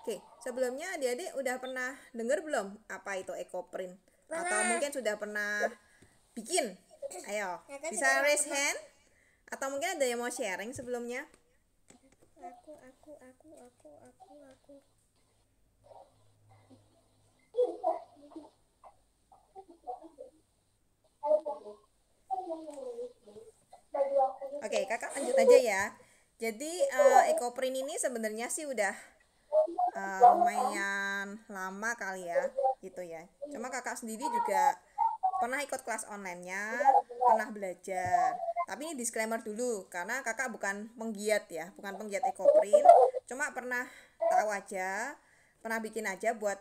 Oke, sebelumnya adik-adik udah pernah dengar belum apa itu ekoprint? Atau mungkin sudah pernah bikin? Ayo, bisa raise hand? Atau mungkin ada yang mau sharing sebelumnya? Aku. Oke, kakak lanjut aja ya. Jadi ekoprint ini sebenarnya sih udah lumayan lama kali ya, gitu ya. Cuma kakak sendiri juga pernah ikut kelas online-nya, pernah belajar. Tapi ini disclaimer dulu, karena kakak bukan penggiat ya, bukan penggiat ekoprint. Cuma pernah tahu aja, pernah bikin aja buat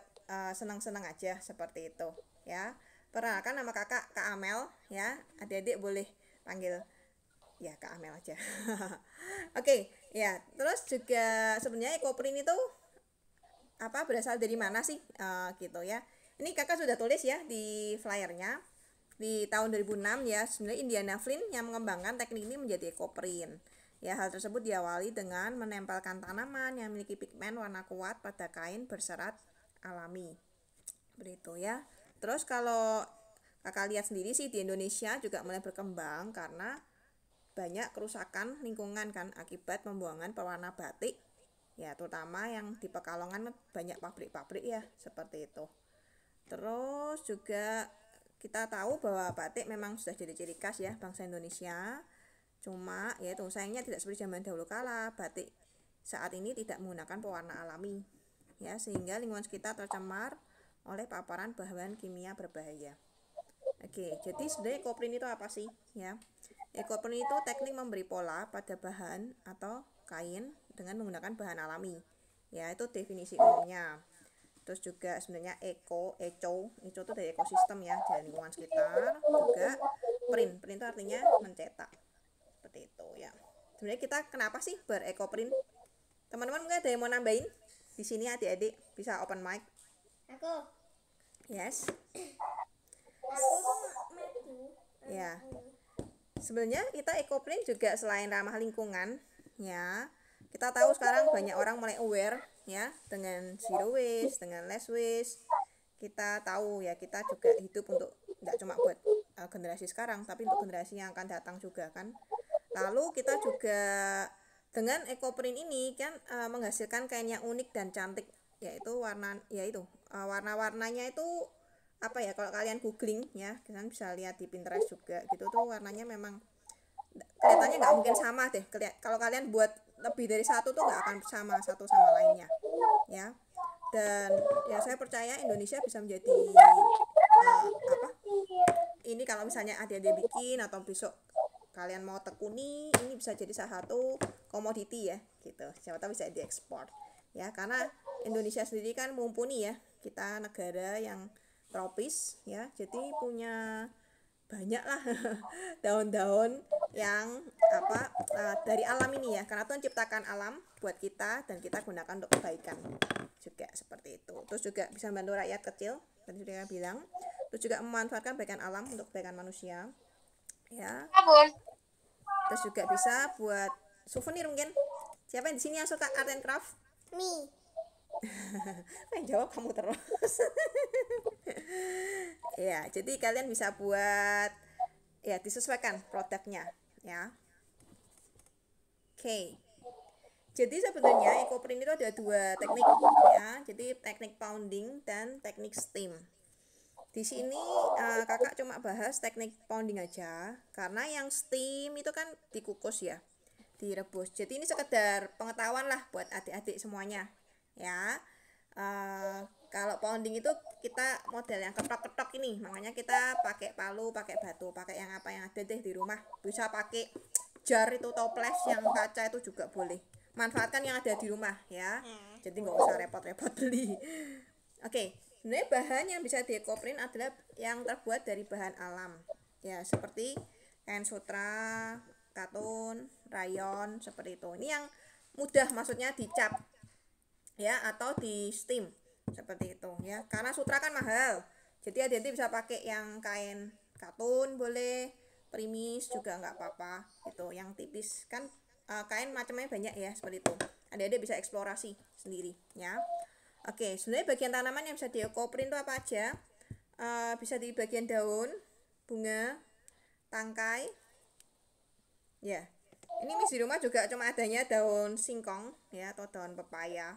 senang-senang aja seperti itu ya. Perkenalkan nama kakak Kak Amel ya. Adik-adik boleh panggil ya Kak Amel aja. Oke, ya. Terus juga sebenarnya ekoprint itu apa berasal dari mana sih gitu ya. Ini kakak sudah tulis ya di flyernya di tahun 2006 ya. Sebenarnya Indiana Flynn yang mengembangkan teknik ini menjadi ekoprint ya. Hal tersebut diawali dengan menempelkan tanaman yang memiliki pigmen warna kuat pada kain berserat alami begitu ya. Terus kalau kakak lihat sendiri sih di Indonesia juga mulai berkembang karena banyak kerusakan lingkungan kan akibat pembuangan pewarna batik ya, terutama yang di Pekalongan banyak pabrik-pabrik ya seperti itu. Terus juga kita tahu bahwa batik memang sudah jadi ciri khas ya bangsa Indonesia. Cuma ya itu sayangnya tidak seperti zaman dahulu kala, batik saat ini tidak menggunakan pewarna alami ya, sehingga lingkungan sekitar tercemar oleh paparan bahan kimia berbahaya. Oke, jadi sebenarnya ekoprint itu apa sih ya? Ekoprint itu teknik memberi pola pada bahan atau kain dengan menggunakan bahan alami. Ya, itu definisi umumnya. Terus juga sebenarnya eco itu dari ekosistem ya, dari lingkungan sekitar. Juga print itu artinya mencetak. Seperti itu ya. Sebenarnya kita kenapa sih berekoprint? Teman-teman mungkin ada yang mau nambahin? Di sini adik-adik bisa open mic. Aku. Yes. Aku Matthew. Ya. Sebenarnya kita ekoprint juga selain ramah lingkungan ya. Kita tahu sekarang banyak orang mulai aware ya dengan zero waste, dengan less waste. Kita tahu ya kita juga hidup untuk nggak cuma buat generasi sekarang tapi untuk generasi yang akan datang juga kan. Lalu kita juga dengan ekoprint ini kan menghasilkan kain yang unik dan cantik, yaitu warna-warnanya itu apa ya, kalau kalian googling ya kalian bisa lihat di Pinterest juga gitu tuh, warnanya memang kelihatannya nggak mungkin sama deh. Kalau kalian buat lebih dari satu tuh nggak akan sama satu sama lainnya ya. Dan ya saya percaya Indonesia bisa menjadi apa ini, kalau misalnya adik-adik bikin atau besok kalian mau tekuni, ini bisa jadi salah satu komoditi ya gitu, siapa tahu bisa diekspor ya, karena Indonesia sendiri kan mumpuni ya, kita negara yang tropis ya, jadi punya banyak lah daun-daun yang dari alam ini ya, karena Tuhan ciptakan alam buat kita dan kita gunakan untuk kebaikan juga seperti itu. Terus juga bisa membantu rakyat kecil tadi sudah bilang, terus juga memanfaatkan kebaikan alam untuk kebaikan manusia ya. Kabur. Terus juga bisa buat souvenir mungkin. Siapa yang di sini yang suka art and craft? Mi. Jawab kamu terus. Ya, jadi kalian bisa buat ya, disesuaikan produknya ya. Oke. Jadi sebenarnya ekoprint itu ada dua teknik ya. Jadi teknik pounding dan teknik steam. Di sini kakak cuma bahas teknik pounding aja, karena yang steam itu kan dikukus ya, direbus. Jadi ini sekedar pengetahuan lah buat adik-adik semuanya ya. Kalau pounding itu kita model yang ketok-ketok ini, makanya kita pakai palu, pakai batu, pakai yang apa yang ada deh di rumah. Bisa pakai jar itu, toples yang kaca itu juga boleh. Manfaatkan yang ada di rumah ya. Jadi nggak usah repot-repot beli. Oke, sebenarnya bahan yang bisa diekoprint adalah yang terbuat dari bahan alam. Ya, seperti kain sutra, katun, rayon, seperti itu. Ini yang mudah, maksudnya dicap ya atau di steam seperti itu ya. Karena sutra kan mahal. Jadi adik-adik bisa pakai yang kain katun boleh, primis juga nggak apa-apa gitu. Yang tipis kan kain macamnya banyak ya seperti itu. Adik-adik bisa eksplorasi sendiri ya. Oke, sebenarnya bagian tanaman yang bisa di ekoprint itu apa aja? Bisa di bagian daun, bunga, tangkai. Ya, ini Miss di rumah juga cuma adanya daun singkong ya atau daun pepaya.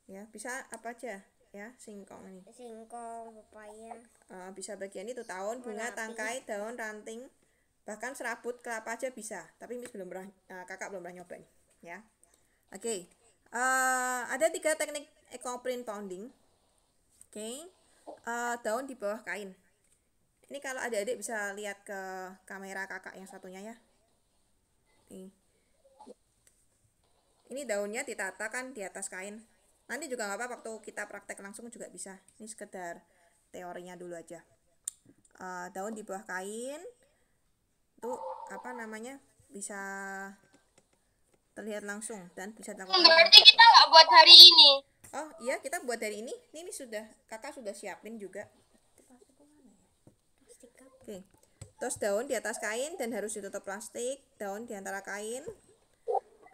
Ya, bisa apa aja ya singkong ini. Singkong, pepaya. Bisa bagian itu daun, bunga, Merapi. tangkai, daun, ranting, bahkan serabut kelapa aja bisa. Tapi Miss belum pernah, kakak belum pernah nyoba nih. Ya, oke. Ada 3 teknik ekoprint pounding. Oke. Daun di bawah kain. Ini kalau adik-adik bisa lihat ke kamera kakak yang satunya ya. Ini daunnya ditata kan di atas kain. Nanti juga nggak apa-apa waktu kita praktek langsung juga bisa. Ini sekedar teorinya dulu aja. Daun di bawah kain itu apa namanya bisa terlihat langsung dan bisa dilakukan Berarti tanpa kita plastik. nggak buat hari ini. Oh iya, kita buat dari ini. Ini sudah kakak sudah siapin juga. Plastik apa? Oke. Terus daun di atas kain dan harus ditutup plastik. Daun di antara kain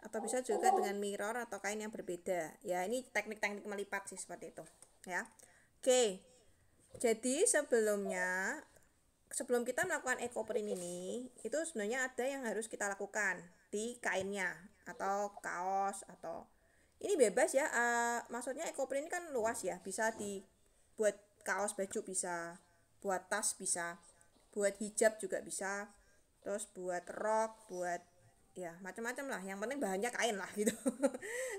atau bisa juga dengan mirror atau kain yang berbeda. Ya, ini teknik-teknik melipat sih seperti itu, ya. Oke. Jadi sebelum kita melakukan ekoprint ini, itu sebenarnya ada yang harus kita lakukan di kainnya atau kaos atau ini bebas ya. Maksudnya ekoprint ini kan luas ya, bisa dibuat kaos baju bisa, buat tas bisa, buat hijab juga bisa, terus buat rok, buat ya macam-macam lah. Yang penting bahannya kain lah gitu.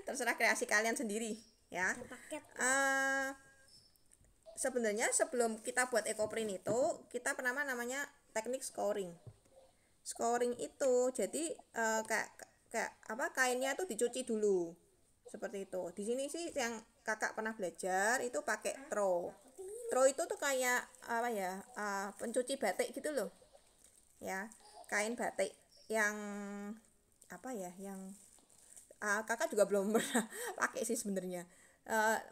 Terserah kreasi kalian sendiri ya. Paket. Sebenarnya sebelum kita buat ekoprint itu kita pernah namanya teknik scoring. Scoring itu jadi kayak apa kainnya tuh dicuci dulu seperti itu. Di sini sih yang kakak pernah belajar itu pakai throw. Throw itu tuh kayak apa ya, pencuci batik gitu loh ya, kain batik yang apa ya, yang kakak juga belum pernah pakai sih sebenarnya.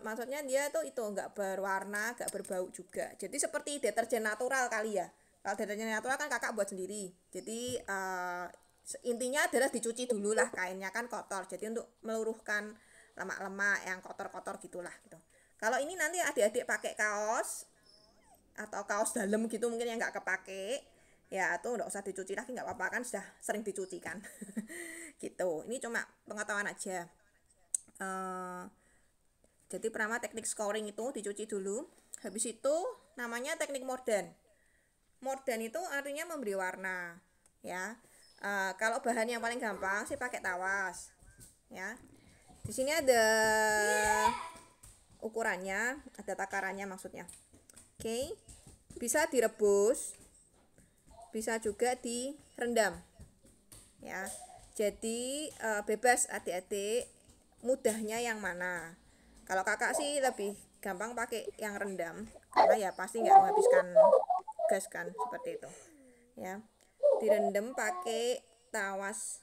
Maksudnya dia tuh itu nggak berwarna, nggak berbau juga. Jadi seperti deterjen natural kali ya. Kalau deterjen natural kan kakak buat sendiri. Jadi intinya adalah dicuci dulu lah, kainnya kan kotor. Jadi untuk meluruhkan lemak-lemak yang kotor-kotor gitulah gitu. Kalau ini nanti adik-adik pakai kaos atau kaos dalam gitu mungkin yang nggak kepake, ya tuh nggak usah dicuci lagi, nggak apa-apa kan sudah sering dicuci kan. Gitu. Ini cuma pengetahuan aja. Jadi pertama teknik scoring itu dicuci dulu. Habis itu namanya teknik morden. Morden itu artinya memberi warna, ya. Kalau bahan yang paling gampang sih pakai tawas, ya. Di sini ada ukurannya, ada takarannya maksudnya. Oke. Bisa direbus, bisa juga direndam, ya. Jadi bebas adik-adik mudahnya yang mana. Kalau kakak sih lebih gampang pakai yang rendam karena ya pasti nggak menghabiskan gas kan seperti itu ya. Direndam pakai tawas,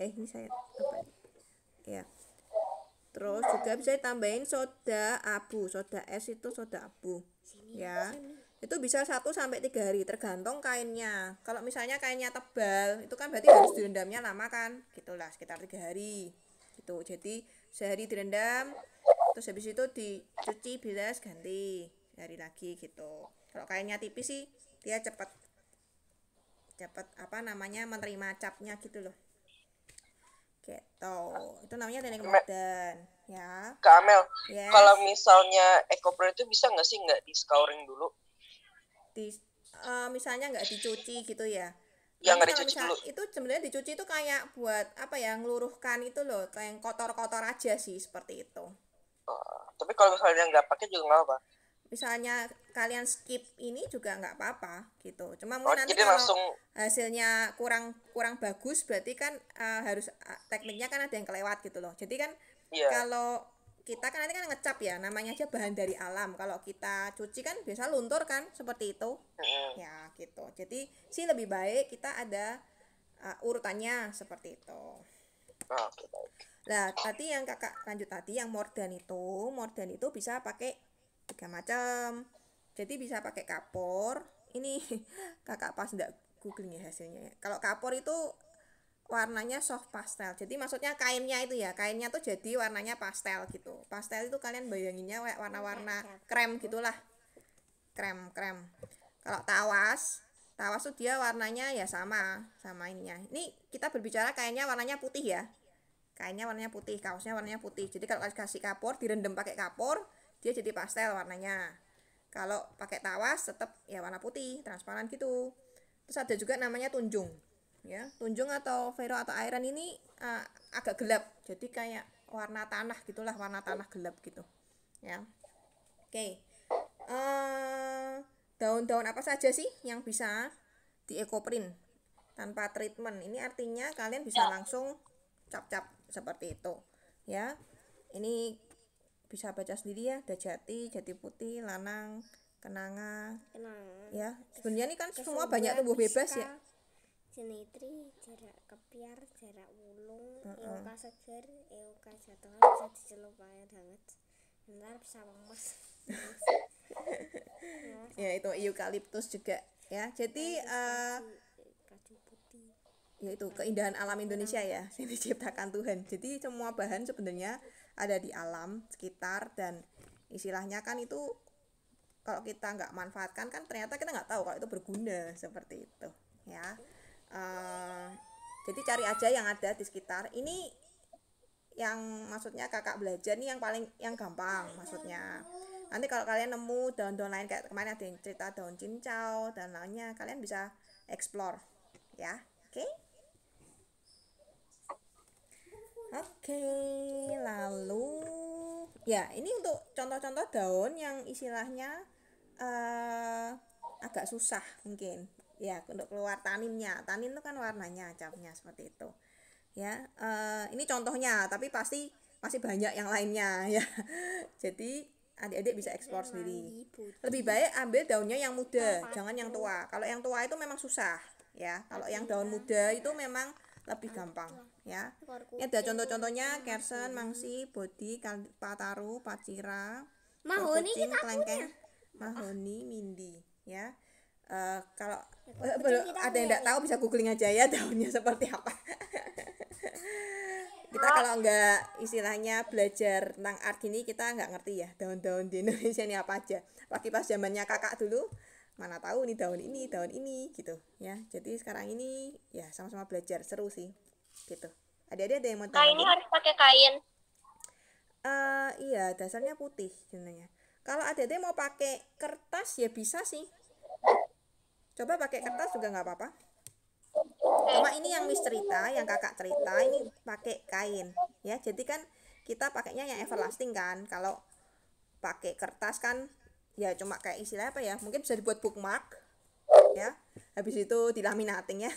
ini saya apa ya. Terus juga bisa ditambahin soda abu, soda es itu soda abu ya. Itu bisa 1 sampai 3 hari tergantung kainnya. Kalau misalnya kainnya tebal itu kan berarti harus direndamnya lama kan, gitulah sekitar 3 hari gitu. Jadi sehari direndam, terus habis itu dicuci, bilas, ganti sehari lagi gitu. Kalau kainnya tipis sih dia cepet apa namanya menerima capnya gitu loh, gitu. Itu namanya teknik modern ya. Kak Amel, Yes. kalau misalnya ekoprint itu bisa nggak sih nggak di scouring dulu? Misalnya nggak dicuci gitu ya. Ya Nanti nggak kalau dicuci misal dulu. itu sebenarnya dicuci itu kayak buat apa ya, ngeluruhkan itu loh, kayak yang kotor-kotor aja sih seperti itu. Tapi kalau misalnya nggak pakai juga nggak apa. Misalnya kalian skip ini juga nggak apa-apa gitu. Cuma mungkin nanti Jadi kalau langsung hasilnya kurang bagus berarti kan harus tekniknya kan ada yang kelewat gitu loh. Jadi kan iya. kalau kita kan nanti kan ngecap ya, namanya aja bahan dari alam. Kalau kita cuci kan biasa luntur kan seperti itu. Ya gitu. Jadi sih lebih baik kita ada urutannya seperti itu. Oke, baik. Nah, tadi yang kakak lanjut tadi yang morden itu bisa pakai 3 macam. Jadi bisa pakai kapur. Ini kakak pas nggak googling ya hasilnya ya. Kalau kapur itu warnanya soft pastel. Jadi maksudnya kainnya itu ya, kainnya tuh jadi warnanya pastel gitu. Pastel itu kalian bayanginnya kayak warna-warna krem gitulah. Krem. Kalau tawas tuh dia warnanya ya sama ininya. Ini kita berbicara kainnya warnanya putih ya. Kainnya warnanya putih, kaosnya warnanya putih. Jadi kalau kasih kapur, direndam pakai kapur, dia jadi pastel warnanya. Kalau pakai tawas tetap ya warna putih, transparan gitu. Terus ada juga namanya tunjung. Ya, tunjung atau vero atau iron ini agak gelap. Jadi kayak warna tanah gitulah, warna tanah gelap gitu. Ya. Oke. Daun-daun apa saja sih yang bisa di ekoprint tanpa treatment? Ini artinya kalian bisa langsung cap-cap seperti itu ya. Ini bisa baca sendiri ya, ada jati putih, lanang, kenanga ya. Sebenarnya ini kan semua banyak tumbuh bebas ya. Jenitri, jarak kepiar, jarak wulung, euka seger, euka jatuhan bisa dicelup air hangat. Bentar bisa lemes. Ya itu eukaliptus juga ya. Jadi Kaju putih. yaitu keindahan alam Indonesia ya yang diciptakan Tuhan. Jadi semua bahan sebenarnya ada di alam sekitar, dan istilahnya kan itu kalau kita nggak manfaatkan kan ternyata kita nggak tahu kalau itu berguna seperti itu ya. Jadi cari aja yang ada di sekitar. Ini yang maksudnya kakak belajar nih yang gampang maksudnya. Nanti kalau kalian nemu daun-daun lain kayak kemarin ada yang cerita daun cincau dan lainnya, kalian bisa explore ya. Oke, lalu ya ini untuk contoh-contoh daun yang istilahnya agak susah mungkin ya untuk keluar taninnya. Tanin itu kan warnanya capnya seperti itu ya. Ini contohnya, tapi pasti masih banyak yang lainnya ya. Jadi adik-adik bisa eksplor sendiri. Lebih baik ambil daunnya yang muda, jangan yang tua. Kalau yang tua itu memang susah ya. Kalau yang daun muda itu memang lebih gampang ya. Ini ada contoh-contohnya: kersen, mangsi, bodi, pataru, pacira, Mahoni kucing, kita kelengkeng, mahoni, mindi ya. Kalau kucing kita ada yang punya tidak tahu bisa googling aja ya daunnya seperti apa. Kita kalau nggak istilahnya belajar tentang art gini, kita nggak ngerti ya daun-daun di Indonesia ini apa aja. Apalagi pas zamannya kakak dulu, mana tahu nih daun ini gitu ya. Jadi sekarang ini ya sama-sama belajar, seru sih gitu. Ada yang mau Kak, ini tambahin? harus pakai kain. Iya, dasarnya putih sebenarnya. Kalau ada mau pakai kertas ya bisa sih. Coba pakai kertas juga nggak apa-apa. Cuma ini yang Miss cerita, yang kakak cerita ini pakai kain ya. Jadi kan kita pakainya yang everlasting kan. Kalau pakai kertas kan ya cuma kayak istilah apa ya, mungkin bisa dibuat bookmark ya. Habis itu dilaminating ya.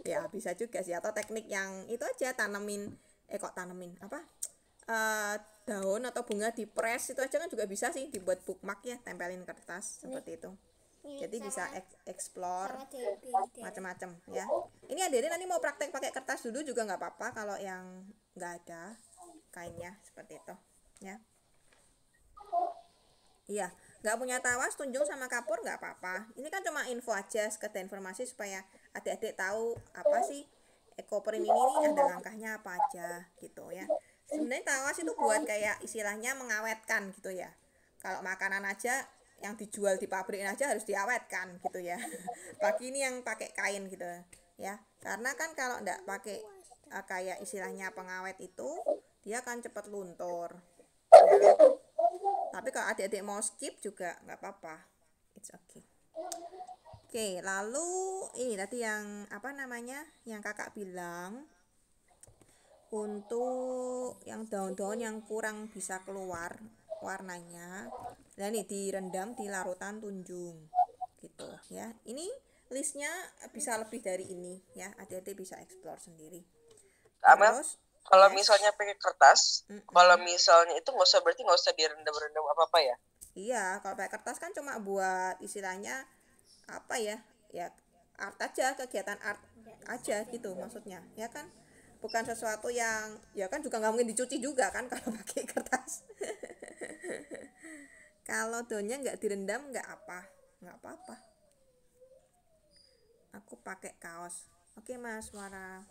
Ya bisa juga sih, atau teknik yang itu aja, tanemin apa daun atau bunga di press itu aja kan juga bisa sih dibuat bookmark ya, tempelin kertas seperti itu. Jadi bisa explore macam-macam ya. Ini adik nanti mau praktek pakai kertas dulu juga nggak apa-apa kalau yang nggak ada kainnya seperti itu ya. Iya, nggak punya tawas, tunjung sama kapur nggak apa-apa. Ini kan cuma info aja, sekedar informasi supaya adik-adik tahu apa sih ekoprint ini ada langkahnya apa aja gitu ya. Sebenarnya tawas itu buat kayak istilahnya mengawetkan gitu ya. Kalau makanan aja yang dijual di pabrik aja harus diawetkan gitu ya. Pagi ini yang pakai kain gitu ya. Karena kan kalau nggak pakai kayak istilahnya pengawet itu, dia akan cepat luntur. Ya. Tapi kalau adik-adik mau skip juga nggak apa-apa, it's okay. Oke, lalu ini tadi yang apa namanya yang kakak bilang untuk yang daun-daun yang kurang bisa keluar warnanya, nah ini direndam di larutan tunjung gitu ya. Ini listnya bisa lebih dari ini ya, adik-adik bisa explore sendiri. Amel, Terus kalau yes. misalnya pakai kertas, kalau misalnya itu berarti nggak usah direndam-rendam apa-apa ya? Iya, kalau pakai kertas kan cuma buat istilahnya apa ya, ya art aja, kegiatan art aja gitu maksudnya, ya kan? Bukan sesuatu yang ya kan juga nggak mungkin dicuci juga kan kalau pakai kertas. Kalau daunnya nggak direndam nggak apa-apa. Aku pakai kaos Oke Mas Muara,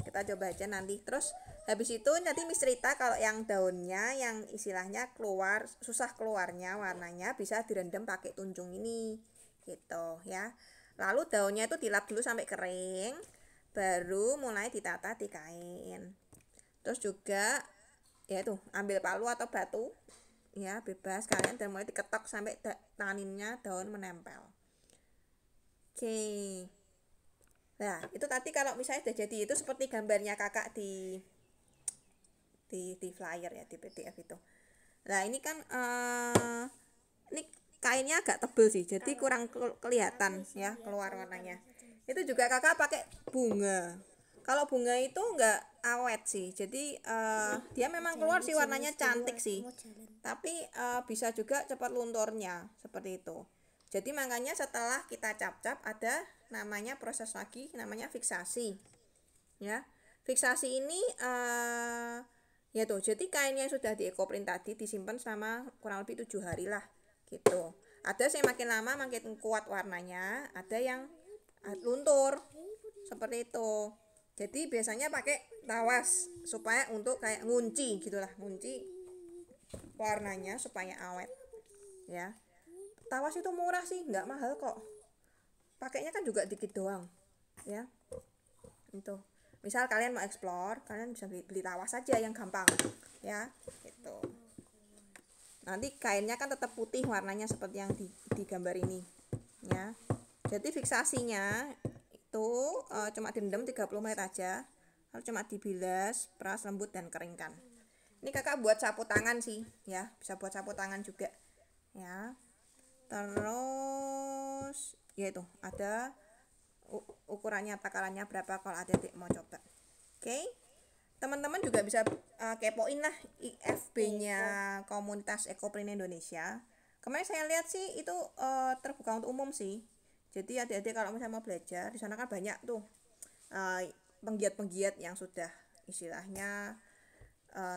kita coba aja nanti. Terus habis itu nanti Miss cerita kalau yang daunnya yang istilahnya keluar susah keluarnya warnanya bisa direndam pakai tunjung ini gitu ya. Lalu daunnya itu dilap dulu sampai kering, baru mulai ditata di kain. Terus juga ya tuh ambil palu atau batu ya bebas kalian, dan mulai diketok sampai taninnya daun menempel. Oke. Nah, itu tadi kalau misalnya sudah jadi itu seperti gambarnya kakak di flyer ya, di PDF itu. Nah, ini kan ini kainnya agak tebel sih, jadi kurang kelihatan ya keluar warnanya. Itu juga kakak pakai bunga. Kalau bunga itu enggak awet sih, jadi dia memang keluar sih warnanya cantik sih, tapi bisa juga cepat lunturnya seperti itu. Jadi makanya setelah kita cap-cap ada namanya proses lagi namanya fiksasi ya. Fiksasi ini ya tuh, jadi kainnya sudah di ekoprint tadi disimpan selama kurang lebih 7 hari lah gitu. Ada yang makin lama makin kuat warnanya, ada yang luntur seperti itu. Jadi biasanya pakai tawas supaya untuk kayak ngunci gitulah, ngunci warnanya supaya awet ya. Tawas itu murah sih, nggak mahal kok, pakainya kan juga dikit doang ya. Itu misal kalian mau explore, kalian bisa beli tawas saja yang gampang ya gitu. Nanti kainnya kan tetap putih warnanya seperti yang di gambar ini ya. Jadi fiksasinya itu cuma direndam 30 menit aja, lalu cuma dibilas, peras lembut dan keringkan. Ini kakak buat sapu tangan sih ya, bisa buat sapu tangan juga ya. Terus ya itu ada ukurannya, takarannya berapa kalau ada adik mau coba. Oke, teman-teman juga bisa kepoin lah IFB-nya Komunitas Ekoprint Indonesia. Kemarin saya lihat sih itu terbuka untuk umum sih. Jadi adik-adik kalau misalnya mau belajar di sana kan banyak tuh penggiat-penggiat yang sudah istilahnya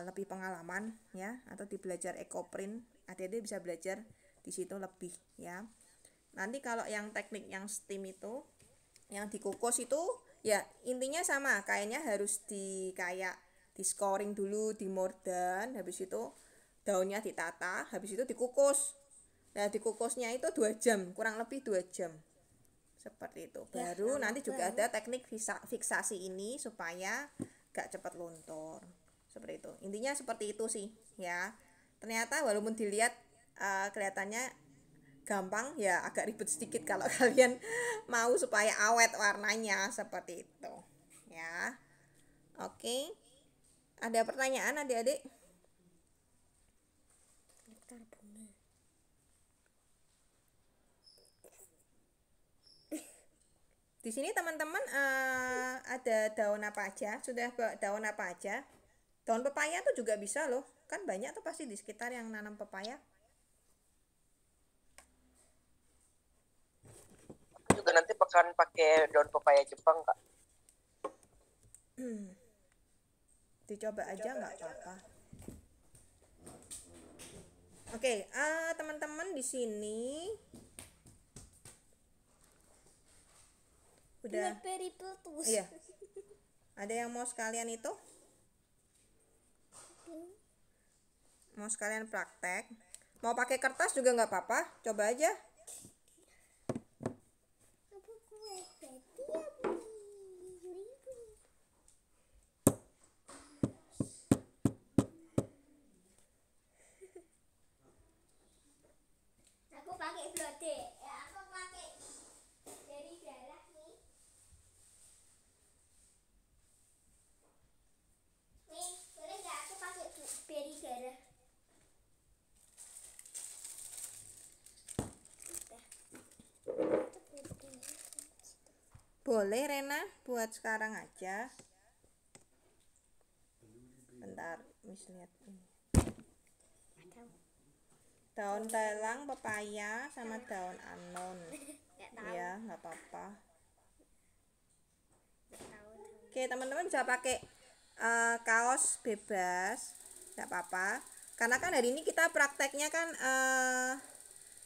lebih pengalaman ya, atau di belajar ekoprint, adik-adik bisa belajar di situ lebih ya. Nanti kalau yang teknik yang steam itu yang dikukus itu ya intinya sama, kainnya harus kayak di scoring dulu, di mordan, habis itu daunnya ditata, habis itu dikukus. Nah dikukusnya itu 2 jam, kurang lebih 2 jam seperti itu. Baru nanti juga ada teknik fiksasi ini supaya gak cepat luntur seperti itu. Intinya seperti itu sih ya. Ternyata walaupun dilihat kelihatannya gampang ya, agak ribet sedikit kalau kalian mau supaya awet warnanya seperti itu ya. Oke, ada pertanyaan adik-adik? Di sini teman-teman ada daun apa aja? Sudah daun apa aja? Daun pepaya tuh juga bisa loh, kan banyak tuh pasti di sekitar yang nanam pepaya. Juga nanti akan pakai daun pepaya Jepang kak. Dicoba aja nggak apa-apa. Oke, teman-teman di sini udah. Iya. Ada yang mau sekalian itu? Mau sekalian praktek? Mau pakai kertas juga nggak apa-apa, coba aja. Aku pakai blode, ya aku pakai dari darah nih. Nih, boleh nggak aku pakai beri darah? Boleh Rena, buat sekarang aja. Bentar, Miss lihat ini. Daun telang, pepaya, sama daun anon. Ya, nggak apa-apa. Oke, teman-teman bisa pakai kaos bebas, nggak apa-apa. Karena kan hari ini kita prakteknya kan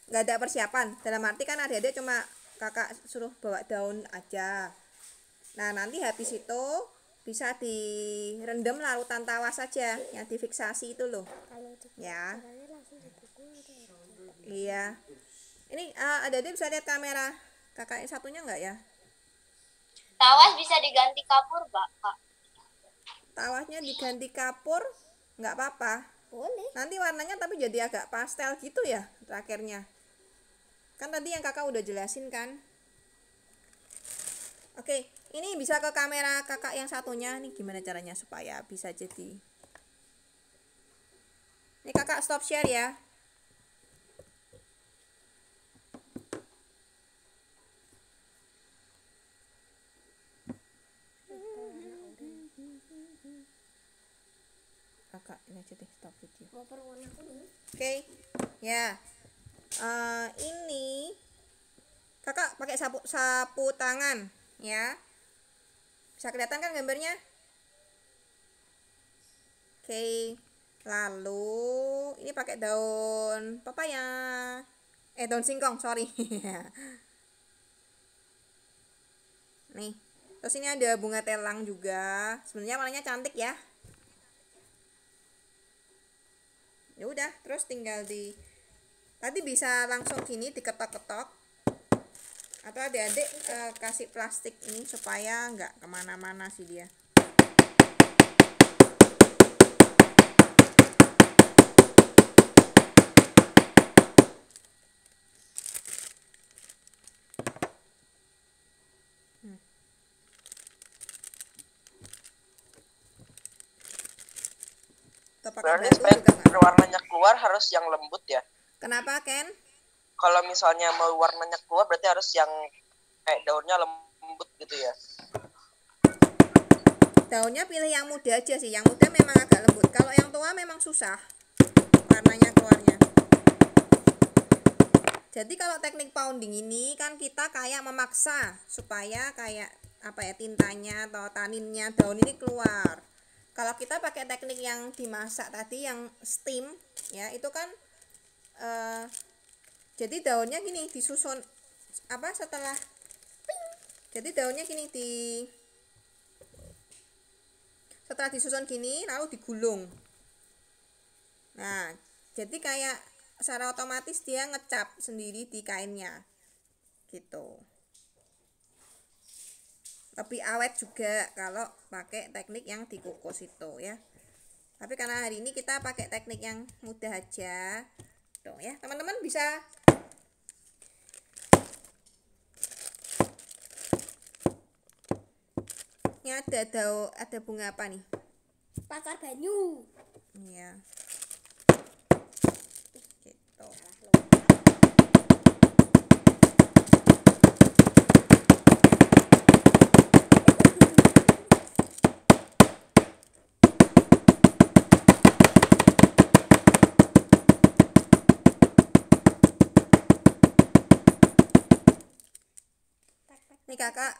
nggak ada persiapan. Dalam arti kan adik-adik cuma kakak suruh bawa daun aja. Nah, nanti habis itu bisa direndam larutan tawas saja yang difiksasi itu loh. Kalau itu Ya, caranya langsung dipukul atau iya. Ini Adik bisa lihat kamera kakak yang satunya nggak ya? Tawas bisa diganti kapur, Kak. Tawasnya diganti kapur, nggak apa-apa. boleh? Nanti warnanya tapi jadi agak pastel gitu ya terakhirnya. Kan tadi yang kakak udah jelasin kan. Oke, ini bisa ke kamera kakak yang satunya. Nih gimana caranya supaya bisa jadi. Ini kakak stop share ya. Kakak ini aja deh stop video. Mau berwarna kuning? Oke, ya. Ini kakak pakai sapu tangan ya. Bisa kelihatan kan gambarnya? Oke. Lalu ini pakai daun papaya. Daun singkong, sorry. Nih. Terus ini ada bunga telang juga. Sebenarnya warnanya cantik ya. Ya udah, terus tinggal tadi bisa langsung gini diketok-ketok, atau adik-adik kasih plastik ini supaya nggak kemana-mana sih dia. Atau pakai Berarti batu supaya juga nggak? warnanya keluar harus yang lembut ya. Kenapa Ken? Kalau misalnya mau warnanya keluar berarti harus yang kayak daunnya lembut gitu ya. Daunnya pilih yang muda aja sih. Yang muda memang agak lembut. Kalau yang tua memang susah warnanya keluarnya. Jadi kalau teknik pounding ini kan kita kayak memaksa supaya kayak apa ya, tintanya atau taninnya daun ini keluar. Kalau kita pakai teknik yang dimasak tadi yang steam ya, itu kan jadi daunnya gini disusun apa setelah jadi daunnya gini setelah disusun gini lalu digulung. Nah, jadi kayak secara otomatis dia ngecap sendiri di kainnya gitu. Lebih awet juga kalau pakai teknik yang dikukus itu ya. Tapi karena hari ini kita pakai teknik yang mudah aja tuh ya, teman-teman bisa. Ini ada bunga apa nih? Pakar banyu. Iya. Gitu. Ini kakak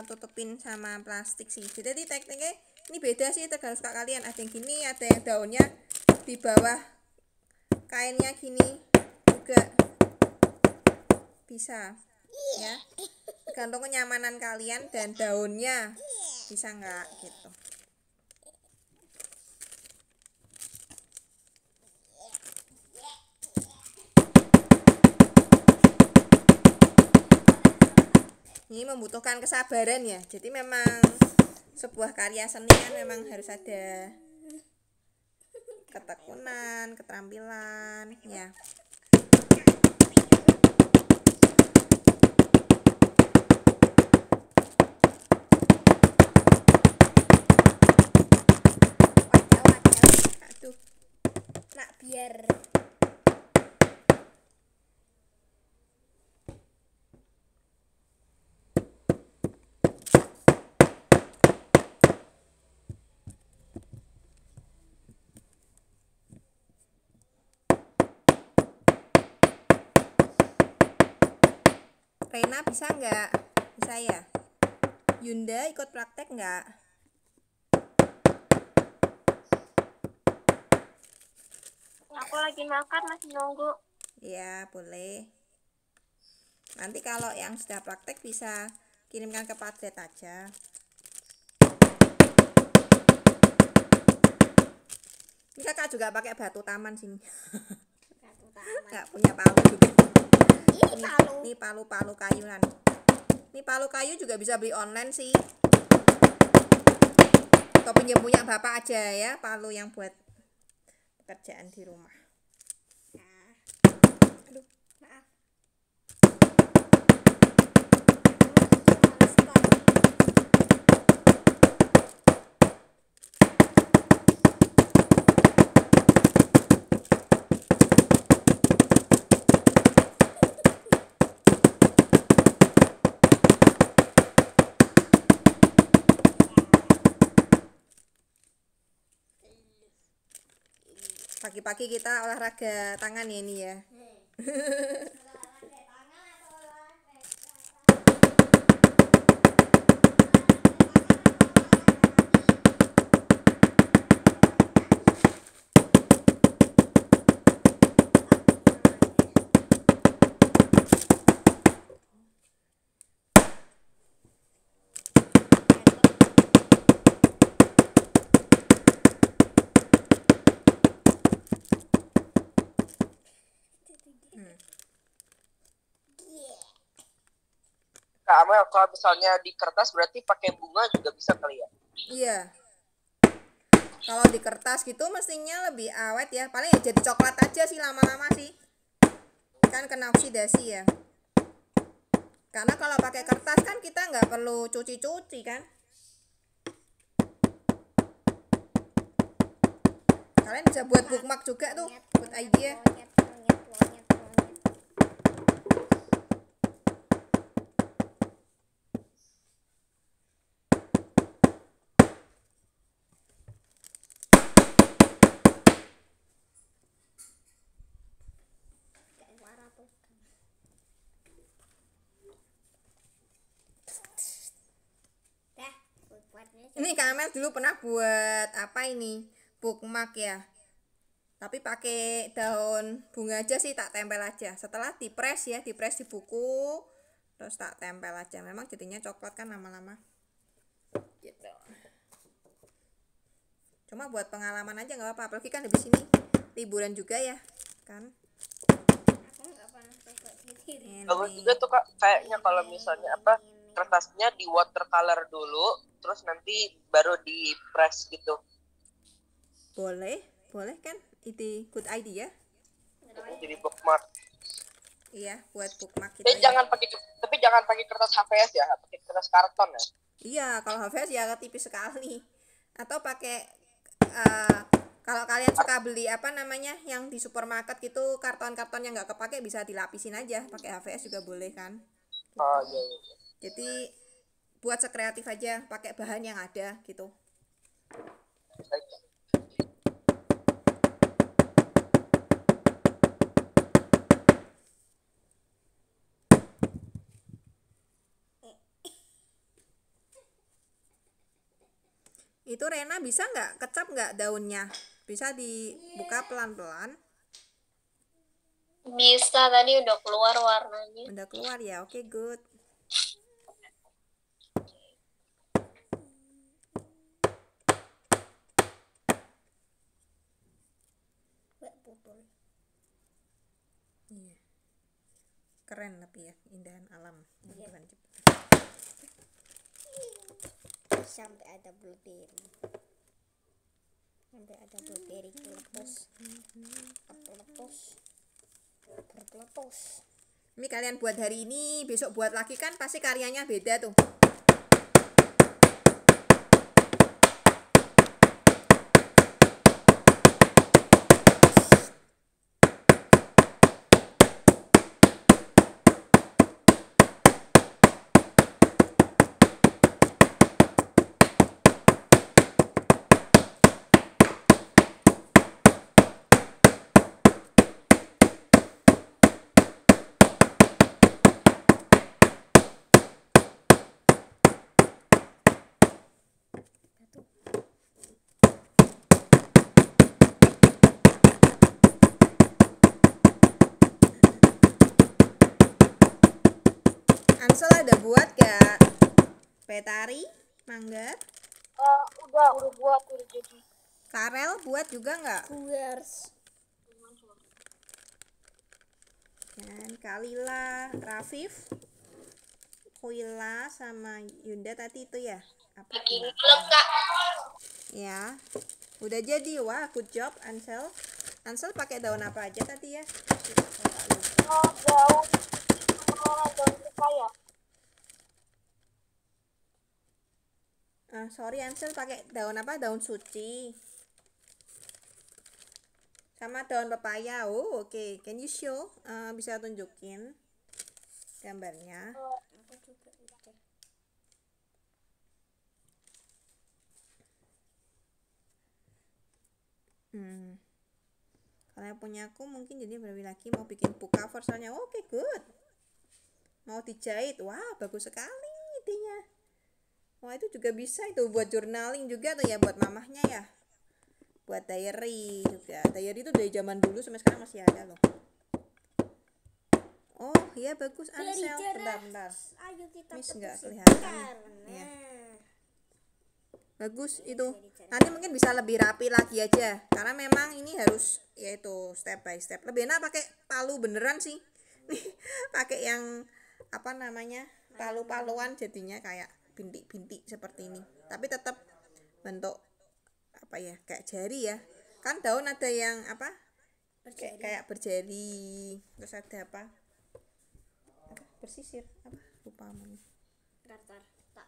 tutupin sama plastik sih. Jadi tekniknya ini beda sih tergantung suka kalian. Ada yang gini, ada yang daunnya di bawah kainnya gini juga bisa ya. Tergantung kenyamanan kalian dan daunnya bisa nggak gitu. Ini membutuhkan kesabaran ya. Jadi memang sebuah karya seni kan memang harus ada ketekunan, keterampilan ya. Aduh, Nak biar Reina bisa nggak? Bisa ya. Yunda ikut praktek nggak? Aku lagi makan, masih nunggu. Ya boleh. Nanti kalau yang sudah praktek bisa kirimkan ke Padlet aja. Ini kakak juga pakai batu taman sini. Batu taman. Nggak punya palu juga. Ini palu. Ini palu kayunan. Ini palu kayu juga bisa beli online sih. Atau pinjam punya bapak aja ya, palu yang buat pekerjaan di rumah. Nah, Aduh, maaf. Aku stop. pagi-pagi kita olahraga tangan ya ini ya. Kak Amel, kalau misalnya di kertas berarti pakai bunga juga bisa kali ya? Iya. Kalau di kertas gitu mestinya lebih awet ya. Paling ya jadi coklat aja sih lama-lama sih. Kan kena oksidasi ya. Karena kalau pakai kertas kan kita nggak perlu cuci-cuci kan. Kalian bisa buat bookmark juga tuh, good idea. Lonyet. Kayak suara tuh. Dah, buatnya Ini Kak Amel dulu pernah buat apa ini? Bookmark ya. Tapi pakai daun bunga aja sih, tak tempel aja. Setelah dipres ya, dipres di buku, terus tak tempel aja. Memang jadinya coklat kan lama-lama. Gitu. Cuma buat pengalaman aja nggak apa-apa. Apalagi kan habis ini liburan juga ya, kan? aku nggak pernah coba sendiri. Bagus juga tuh Kak, kayaknya kalau misalnya apa kertasnya di watercolor dulu, terus nanti baru di press gitu. Boleh kan? Itu good idea. Jadi bookmark. Iya, buat bookmark gitu Tapi ya. jangan pakai kertas HVS ya, pakai kertas karton ya. Iya, kalau HVS ya tipis sekali. Atau pakai kalau kalian suka beli apa namanya yang di supermarket gitu, karton-karton yang nggak kepake bisa dilapisin aja, pakai HVS juga boleh kan. Oh iya. Jadi buat sekreatif aja, pakai bahan yang ada gitu. Itu Rena bisa nggak kecap nggak daunnya? Bisa dibuka pelan-pelan. Bisa, tadi udah keluar warnanya. Udah keluar ya, oke good. Wek putul. Iya. Keren tapi ya, indahan alam. Bukan Sampai ada blueberry. Meletus. Ini kalian buat hari ini, besok buat lagi kan pasti karyanya beda tuh. Ansel ada buat gak? Petari, manggar, Udah buat, udah jadi. Karel buat juga nggak? Guers. Dan Kalila, Rafif, Kuila sama Yunda tadi itu ya? Apa? Halo kak. Ya, udah jadi. Wah, good job Ansel. Ansel pakai daun apa aja tadi ya? Daun pepaya. Sorry Ansel pakai daun apa? Daun suci. Sama daun pepaya. Oh, oke. Can you show? Bisa tunjukin gambarnya. Aku juga udah. Kalau yang punya aku mungkin jadi berbeda lagi mau bikin book cover soalnya. Oke, good. Mau dijahit. Wah, bagus sekali idenya. Wah, itu juga bisa itu buat journaling juga tuh ya, buat mamahnya ya. Buat diary juga. Diary itu dari zaman dulu sampai sekarang masih ada loh. Oh, iya bagus Ansel. Bentar. Ayo kita Miss nggak putusin kelihatan. karena Iya. Bagus itu. Nanti mungkin bisa lebih rapi lagi aja. Karena memang ini harus yaitu step by step. Lebih enak pakai palu beneran sih. Nih, pakai yang apa namanya? Palu-paluan jadinya kayak bintik-bintik seperti ini. Tapi tetap bentuk apa ya? Kayak jari ya. Kan daun ada yang apa? Kayak berjari. Terus ada apa? Bersisir apa? Lupa namanya. Tartar. Tak.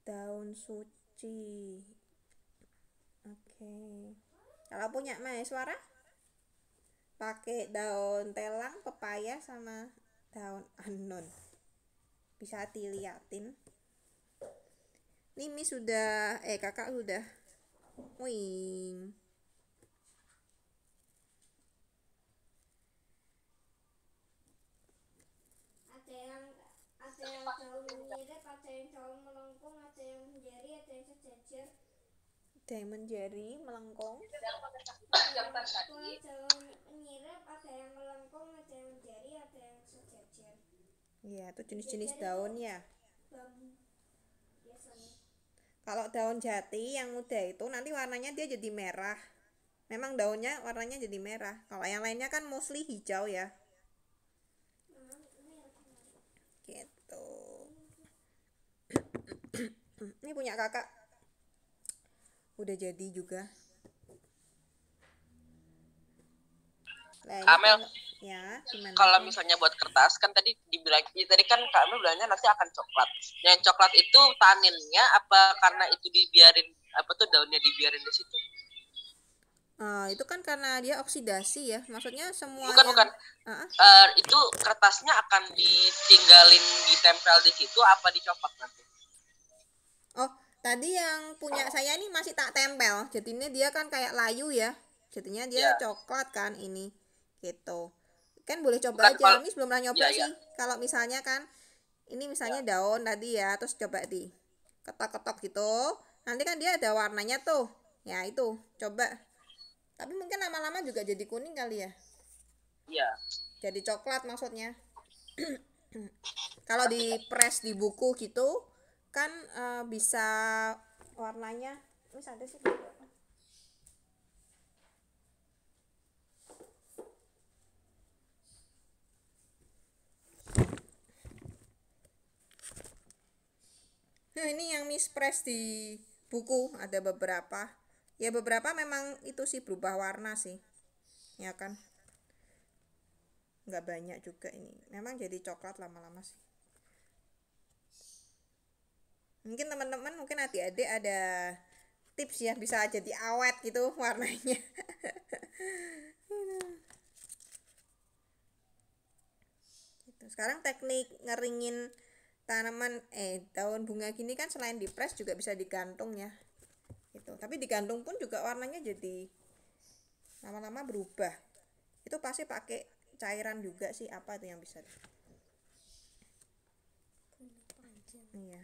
Daun suci. Oke. Kalau punya mahasiswa pakai daun telang, pepaya sama daun anon. Bisa diliatin. Ini Miss sudah kakak sudah. Wing. Ada yang daun menyirip, ada yang daun melengkung, ada yang menjari, ada yang sejajar. Ada yang menjari, melengkung. Kalau daun menyirip, ada yang melengkung, ada yang menjari, ada yang sejajar. Iya, itu jenis-jenis daun ya. Bambu biasanya. Kalau daun jati yang muda itu nanti warnanya dia jadi merah. Memang daunnya warnanya jadi merah. Kalau yang lainnya kan mostly hijau ya. Gitu. Ini punya kakak. Udah jadi juga. Nah, ini Kamel, ya, gimana? kalau misalnya buat kertas kan tadi dibilang tadi kan Kak Amel bilangnya nanti akan coklat. Yang coklat itu taninnya apa karena itu dibiarin apa tuh daunnya dibiarin di situ? Itu kan karena dia oksidasi ya. Maksudnya semua Bukan. Itu kertasnya akan ditinggalin ditempel di situ apa dicopot nanti? Oh, tadi yang punya saya ini masih tak tempel. Jadinya dia kan kayak layu ya. Jadinya dia Ya. coklat kan ini. Gitu. Kan boleh coba Bukan aja. Miss belum pernah nyoba Ya. sih. Kalau misalnya kan ini misalnya daun tadi ya, terus coba di ketok-ketok gitu. Nanti kan dia ada warnanya tuh. Ya, itu. Coba. Tapi mungkin lama-lama juga jadi kuning kali ya. Iya. Jadi coklat maksudnya. Kalau di press di buku gitu kan bisa warnanya ini ada sih. Nah, ini yang Miss press di buku ada beberapa. Ya beberapa memang itu sih berubah warna sih. Ya kan? Nggak banyak juga ini. Memang jadi coklat lama-lama sih. Mungkin teman-teman mungkin adik-adik ada tips ya bisa jadi awet gitu warnanya. Gitu. Sekarang teknik ngeringin tanaman daun bunga gini kan selain di press juga bisa digantung ya. Gitu. Tapi digantung pun juga warnanya jadi lama-lama berubah. Itu pasti pakai cairan juga sih, apa itu yang bisa. Iya.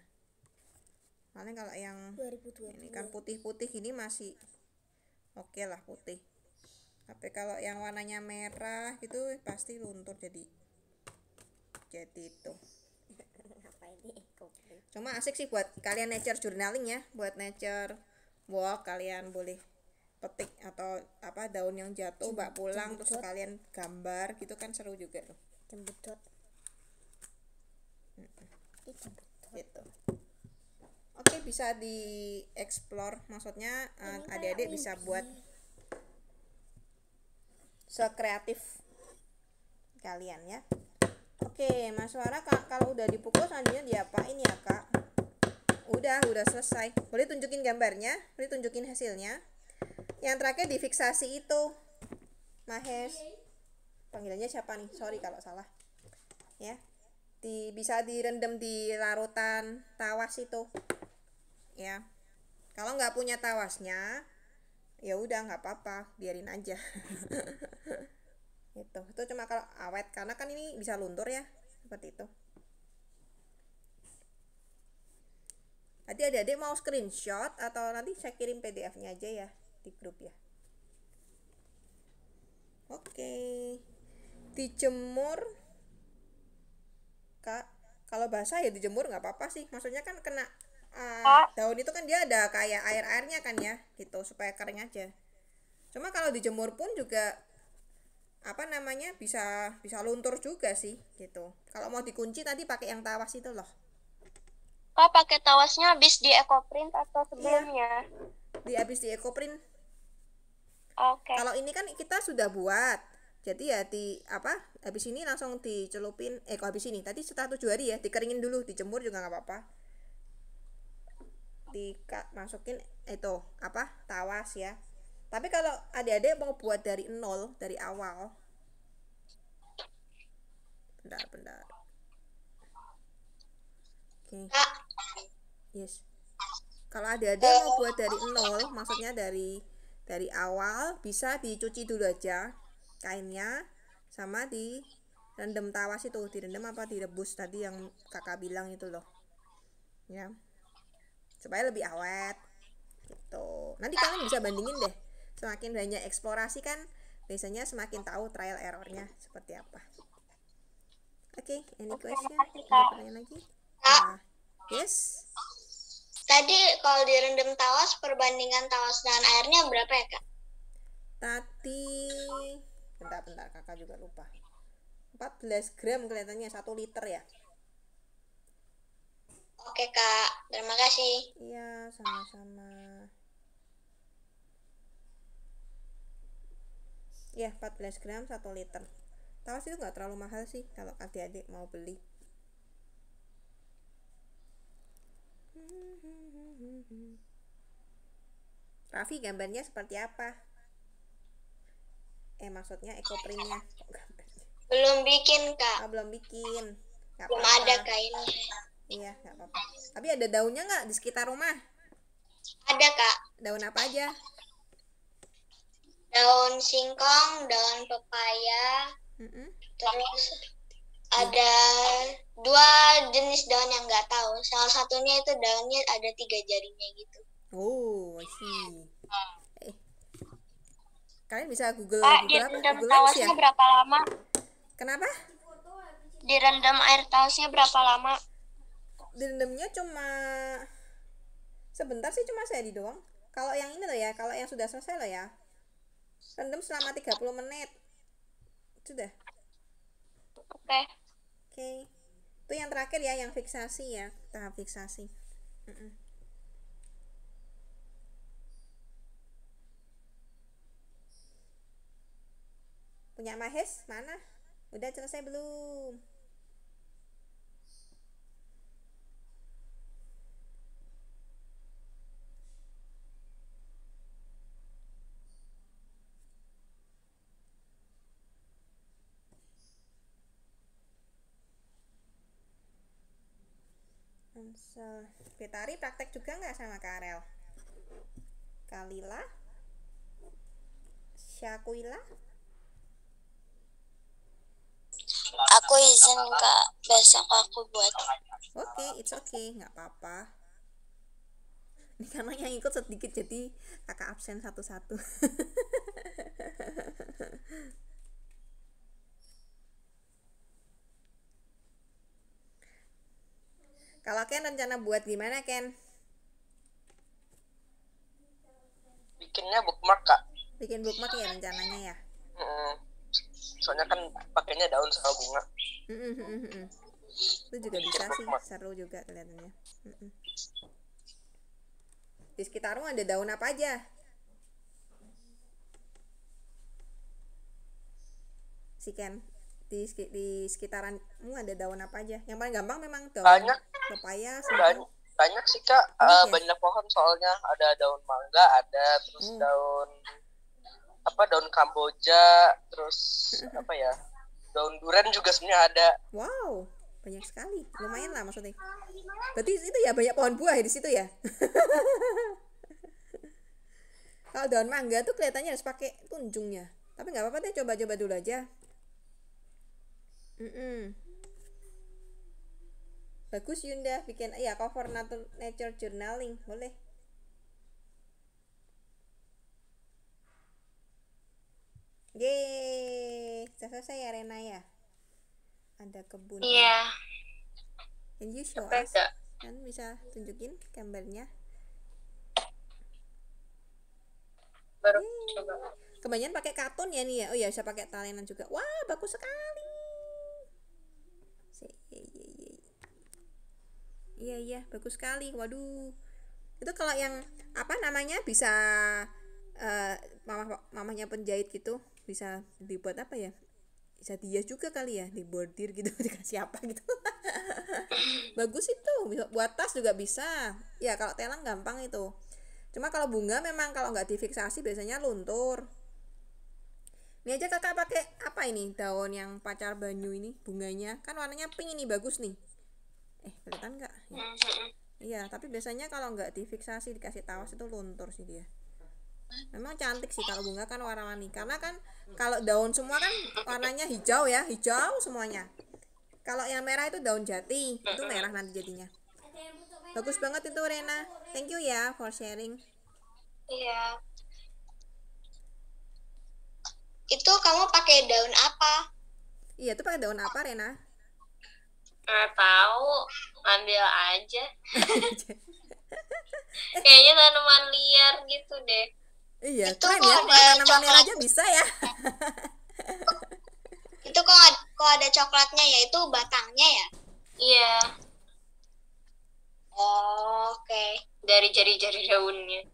Paling kalau yang 2022. ini kan putih-putih ini masih oke lah putih. Tapi kalau yang warnanya merah gitu pasti luntur jadi itu. Apa ini ekoprint? Cuma asik sih buat kalian nature journaling ya, buat nature walk kalian boleh petik atau apa daun yang jatuh bawa pulang terus kalian gambar gitu kan seru juga tuh. Jembedot. Ini jembedot. Gitu. Oke, bisa di explore, maksudnya adik-adik bisa buat sekreatif kalian ya. Oke, Mas Suara kalau udah dipukul selanjutnya diapain ya Kak? Udah selesai. Boleh tunjukin gambarnya, boleh tunjukin hasilnya. Yang terakhir difiksasi itu, Mahes. Panggilannya siapa nih? Sorry kalau salah. Ya, bisa direndam di larutan tawas itu. Ya, kalau nggak punya tawasnya, ya udah nggak apa-apa, biarin aja. Itu cuma kalau awet karena kan ini bisa luntur ya, seperti itu. Nanti adik-adik mau screenshot atau nanti saya kirim PDF-nya aja ya di grup ya. Oke. Dijemur Kak. Kalau basah ya dijemur nggak apa-apa sih. Maksudnya kan kena daun itu kan dia ada kayak air-airnya kan ya, gitu supaya kering aja. Cuma kalau dijemur pun juga apa namanya bisa luntur juga sih gitu. Kalau mau dikunci tadi pakai yang tawas itu loh. Kak pakai tawasnya habis di ekoprint atau sebelumnya? Habis di ekoprint. Oke. Kalau ini kan kita sudah buat. Jadi ya habis ini langsung dicelupin habis ini tadi setelah 7 hari ya dikeringin dulu, dijemur juga nggak apa-apa. Masukin itu tawas ya. Tapi kalau adik-adik mau buat dari nol, dari awal, bentar. Oke. Yes. Kalau adik-adik mau buat dari nol, maksudnya dari awal, bisa dicuci dulu aja kainnya, sama direndam tawas itu, direndam apa direbus tadi yang kakak bilang itu loh, ya, supaya lebih awet. Gitu. Nanti kalian bisa bandingin deh. Semakin banyak eksplorasi kan biasanya semakin tahu trial errornya seperti apa. Oke, any question? Ada pertanyaan lagi? Nah, yes. Tadi kalau direndam tawas perbandingan tawas dan airnya berapa ya Kak? Tadi bentar kakak juga lupa. 14 gram kelihatannya 1 liter ya. Oke Kak, terima kasih. Iya, sama-sama. Ya, 14 gram 1 liter. Tawas itu nggak terlalu mahal sih kalau adik-adik mau beli. Raffi gambarnya seperti apa? Maksudnya ekoprintnya. Belum bikin Kak. Belum bikin. Gak Belum apa-apa. ada kainnya. Iya, nggak apa-apa. Tapi ada daunnya nggak di sekitar rumah? Ada Kak. Daun apa aja? Daun singkong, daun pepaya, terus ada 2 jenis daun yang nggak tahu. Salah satunya itu daunnya ada 3 jarinya gitu. Oh, I see. Kalian bisa Google direndam Google tawasnya ya? berapa lama? Kenapa? Direndam air tawasnya berapa lama? Direndamnya cuma sebentar sih, cuma sehari doang. Kalau yang ini loh ya, kalau yang sudah selesai loh ya, rendam selama 30 menit. Sudah. Oke. Itu yang terakhir ya, yang fiksasi ya, tahap fiksasi. Punya Mahes mana? Udah selesai belum? Betari praktek juga nggak sama Karel? Kalila? Syakuila? Aku izin Kak, besok aku buat. Oke, it's okay, nggak apa-apa. Ini karena yang ikut sedikit jadi kakak absen satu-satu. Kalau Ken rencana buat gimana Ken? Bikinnya bookmark Kak. Bikin bookmark ya rencananya ya? Soalnya kan pakainya daun sama bunga. Itu juga bisa sih, seru juga kelihatannya. Di sekitarmu ada daun apa aja? Si Ken, di sekitaranmu ada daun apa aja? Yang paling gampang memang daun Banyak. pepaya, Banyak sih Kak. Banyak pohon soalnya. Ada daun mangga, ada terus daun daun kamboja, terus apa ya? Daun durian juga sebenarnya ada. Wow, banyak sekali. Lumayan lah maksudnya. Berarti itu ya banyak pohon buah ya di situ ya? Kalau daun mangga tuh kelihatannya harus pakai tunjungnya. Tapi nggak apa-apa deh, coba-coba dulu aja. Bagus Yunda bikin cover nature journaling, boleh. Yeay, sudah selesai ya Rena ya. Ada kebun. Iya. Can you show us? Kan bisa tunjukin gambarnya. Baru coba. Kebanyakan pakai karton ya nih ya. Oh ya, bisa pakai talenan juga. Wah, bagus sekali. Iya, bagus sekali. Waduh. Itu kalau yang apa namanya bisa mamanya penjahit gitu, bisa dibuat apa ya? Bisa dihias juga kali ya, dibordir gitu, dikasih apa gitu. Bagus itu, bisa buat tas juga bisa. Ya, kalau telang gampang itu. Cuma kalau bunga memang kalau nggak difiksasi biasanya luntur. Ini aja kakak pakai apa ini, daun yang pacar banyu ini, bunganya kan warnanya pink ini, bagus nih. Kelihatan nggak? Ya. Iya, tapi biasanya kalau nggak difiksasi dikasih tawas itu luntur sih dia. Memang cantik sih kalau bunga kan warna-warni, karena kan kalau daun semua kan warnanya hijau ya, hijau semuanya. Kalau yang merah itu daun jati, itu merah nanti jadinya. Bagus banget itu Rena, thank you ya for sharing. Iya. Itu kamu pakai daun apa? Iya, itu pakai daun apa Rena? Nggak tahu, ambil aja. Kayaknya tanaman liar gitu deh. Iya, itu keren ya, tanaman merah aja bisa ya. Itu kok ada coklatnya ya, itu batangnya ya? Iya. Oh, oke. Dari jari-jari daunnya.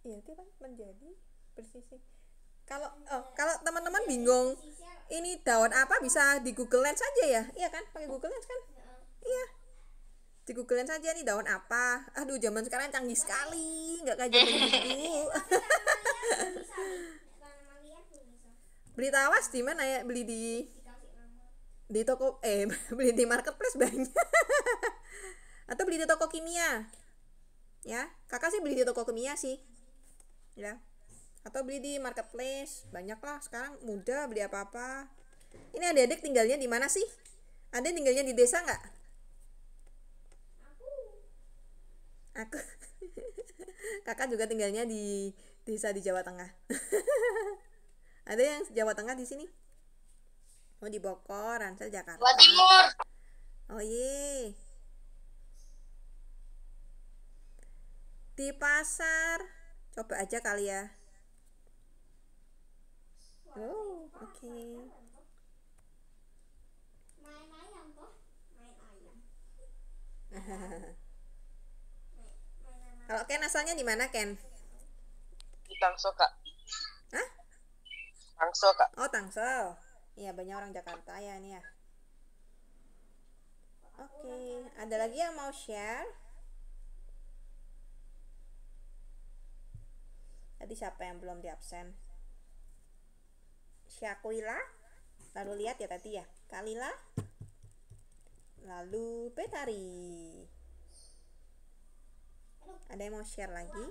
Iya, itu kan menjadi bersisik. Kalau teman-teman bingung ini daun apa, bisa di Google Lens aja ya. Iya kan? Pakai Google Lens kan? Iya. Di Google Lens aja nih daun apa. Aduh, zaman sekarang canggih sekali, nggak kayak zaman dulu. Beli tawas di mana ya? Beli di toko beli di marketplace banyak. Atau beli di toko kimia. Ya, kakak sih beli di toko kimia sih. Ya. Atau beli di marketplace, banyak lah sekarang, mudah beli apa-apa. Ini adik-adik tinggalnya di mana sih? Ada tinggalnya di desa nggak? Aku kakak juga tinggalnya di desa di Jawa Tengah. Ada yang Jawa Tengah di sini? Oh, di Bogor, Ransel, Jakarta. Jawa Timur. Oh ye. Di pasar, coba aja kali ya. Oh, oke. Main ayam toh? Main ayam. Kalau Ken asalnya di mana Ken? Di Tangsel Kak. Hah? Tangsel Kak. Oh, Tangsel. Iya, banyak orang Jakarta ya ini ya. Oke, ada lagi yang mau share? Tadi siapa yang belum di absen? Syakuila, lalu lihat ya tadi ya, Kalila, lalu Betari. Ada yang mau share lagi?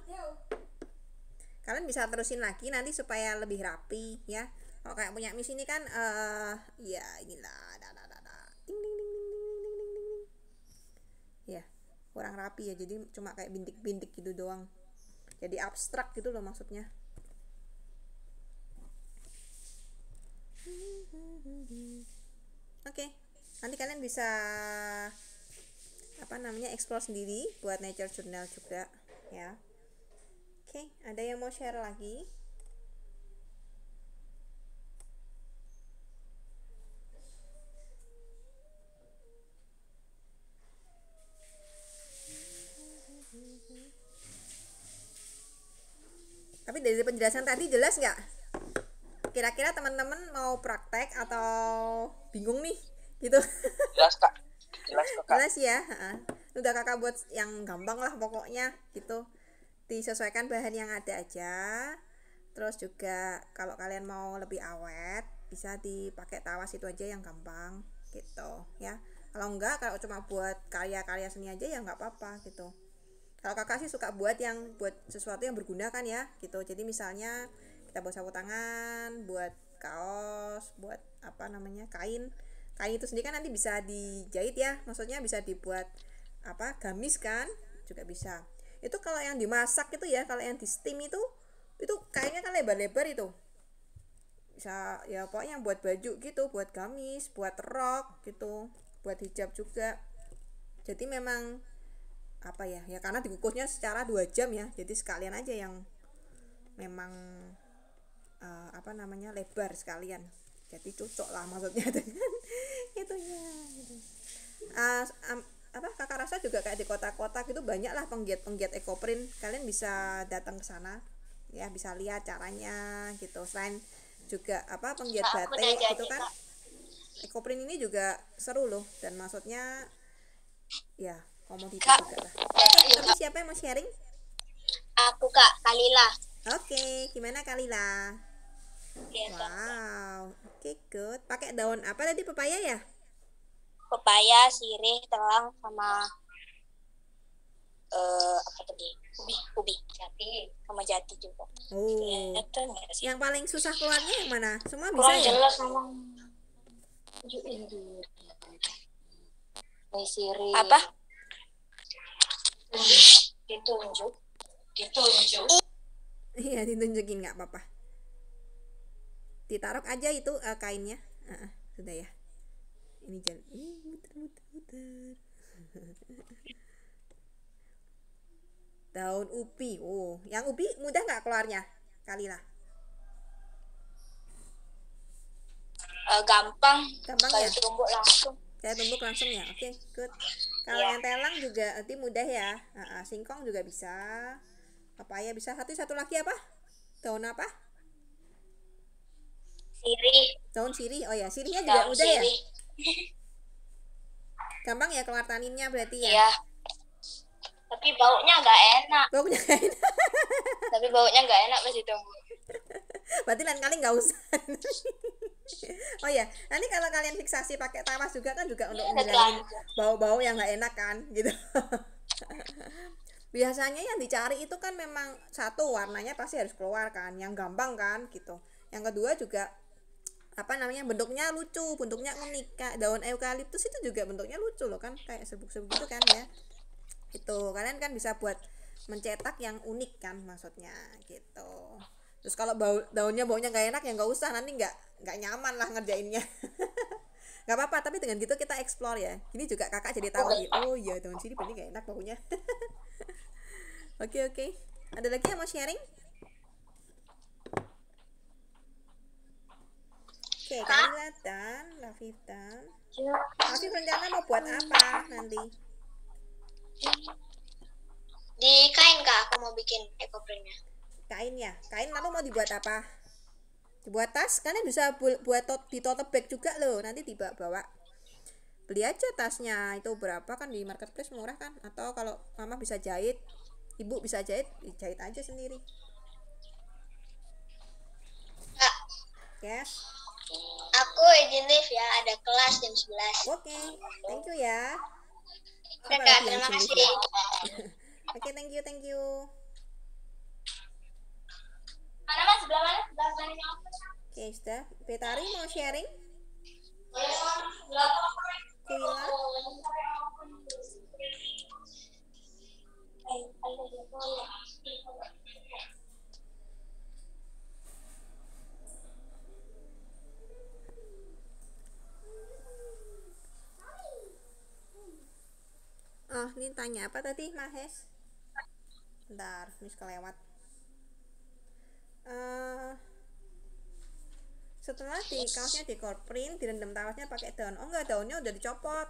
Kalian bisa terusin lagi nanti supaya lebih rapi ya. Kalau kayak punya Miss ini kan ya inilah ding ding ding ding ding ding ding. Ya, kurang rapi ya, jadi cuma kayak bintik-bintik gitu doang, jadi abstrak gitu loh maksudnya. Oke, nanti kalian bisa explore sendiri buat nature journal juga ya. Oke, ada yang mau share lagi? Tapi dari penjelasan tadi jelas nggak? Kira-kira teman-teman mau praktek atau bingung nih gitu? Jelas kak. Jelas ya. Udah kakak buat yang gampang lah pokoknya gitu. Disesuaikan bahan yang ada aja. Terus juga kalau kalian mau lebih awet bisa dipakai tawas itu aja yang gampang gitu ya. Kalau enggak, kalau cuma buat karya-karya seni aja ya nggak apa-apa gitu. Kalau kakak sih suka buat sesuatu yang berguna kan ya gitu. Jadi misalnya kita buat sapu tangan, buat kaos, buat kain itu sendiri kan nanti bisa dijahit ya, maksudnya bisa dibuat gamis kan juga bisa. Itu kalau yang dimasak itu ya, kalau yang di steam itu kainnya kan lebar-lebar itu bisa ya, pokoknya buat baju gitu, buat gamis, buat rok gitu, buat hijab juga. Jadi memang ya karena dikukusnya secara 2 jam ya, jadi sekalian aja yang memang lebar sekalian, jadi cocok lah maksudnya dengan itunya gitu. Kakak rasa juga kayak di kota-kota gitu banyak lah penggiat ekoprint, kalian bisa datang ke sana ya, bisa lihat caranya gitu. Selain juga penggiat batik gitu kan, ekoprint ini juga seru loh, dan maksudnya ya komoditas juga lah. Tapi siapa yang mau sharing? Aku Kak, Kalila. Oke, gimana Kalila? Wow, oke, good. Pakai daun apa tadi, pepaya ya? Pepaya, sirih, telang, sama ubi, jati, sama jati juga. Oh, yang paling susah keluarnya yang mana? Semua bisa kurang ya? Jelas sama sirih. Apa? Ditunjuk. Iya, ditunjukin, nggak apa-apa. Ditaruh aja itu kainnya. Sudah ya. Ini muter. Daun ubi. Oh, yang ubi mudah nggak keluarnya, Kalila? Gampang ya? Tumbuk langsung ya. Oke, good. Kalau yang telang juga nanti mudah ya. Singkong juga bisa, papaya bisa. Satu lagi apa? Daun apa? Sirih. Daun sirih. Oh ya, sirihnya juga mudah ya. Gampang ya keluar taninnya berarti ya. Iya. Tapi baunya nggak enak. Tapi baunya nggak enak pas ditumbuk. Berarti lain kali nggak usah. Oh ya, nanti kalau kalian fiksasi pakai tawas juga kan juga untuk menghilangin bau-bau yang nggak enak kan gitu. Biasanya yang dicari itu kan memang satu, warnanya pasti harus keluar kan, yang gampang kan gitu. Yang kedua juga bentuknya lucu, bentuknya unik. Kayak daun eukaliptus itu juga bentuknya lucu loh kan, kayak serbuk-serbuk gitu kan ya. Itu kalian kan bisa buat mencetak yang unik kan maksudnya gitu. Terus kalau daunnya baunya nggak enak ya nggak usah, nanti nggak nyaman lah ngerjainnya. Nggak apa-apa, tapi dengan gitu kita explore ya. Ini juga kakak jadi tahu gitu. Oh iya, daun sini berarti nggak enak baunya. Oke. Ada lagi yang mau sharing? Oke, Kalila dan Lavita. Afif rencana mau buat apa nanti? Di kain Kak, aku mau bikin ekoprintnya. Kain ya? Kain lalu mau dibuat apa? Dibuat tas? Kalian bisa buat di tote bag juga loh, nanti dibawa. Beli aja tasnya, itu berapa kan di marketplace, murah kan? Atau kalau mama bisa jahit, ibu bisa jahit aja sendiri. Kak. Yes. Aku izin live ya, ada kelas jam 11. Oke, thank you ya. Kak, terima kasih. Oke, thank you. Mana Mas? Sebelah mana? Sebelah mana? Oke, sudah. Betari mau sharing? Kuila? ini tanya apa tadi Mahes? Bentar, Miss kelewat. Setelah kaosnya dikorprint, direndam tawasnya pakai daun. Oh enggak, daunnya udah dicopot.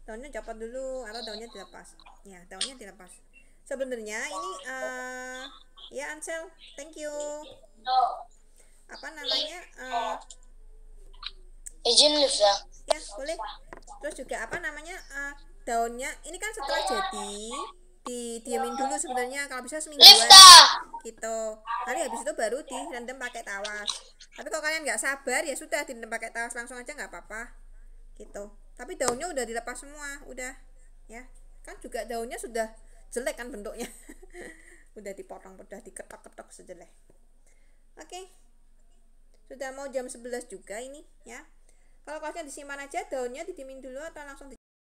Daunnya copot dulu atau daunnya dilepas. Ya, daunnya dilepas. Sebenarnya ini ya Ansel, thank you. Apa namanya? Izin lift ya. Ya, boleh. Terus juga apa namanya? Daunnya ini kan setelah jadi didiemin dulu sebenarnya, kalau bisa semingguan gitu. Nanti habis itu baru direndam pakai tawas. Tapi kalau kalian nggak sabar ya sudah direndam pakai tawas langsung aja nggak apa-apa gitu. Tapi daunnya udah dilepas semua, udah ya. Kan juga daunnya sudah jelek kan bentuknya. Udah dipotong, udah diketok-ketok sejelek. Oke. Sudah mau jam 11 juga ini ya. Kalau kaosnya disimpan aja, daunnya didiemin dulu atau langsung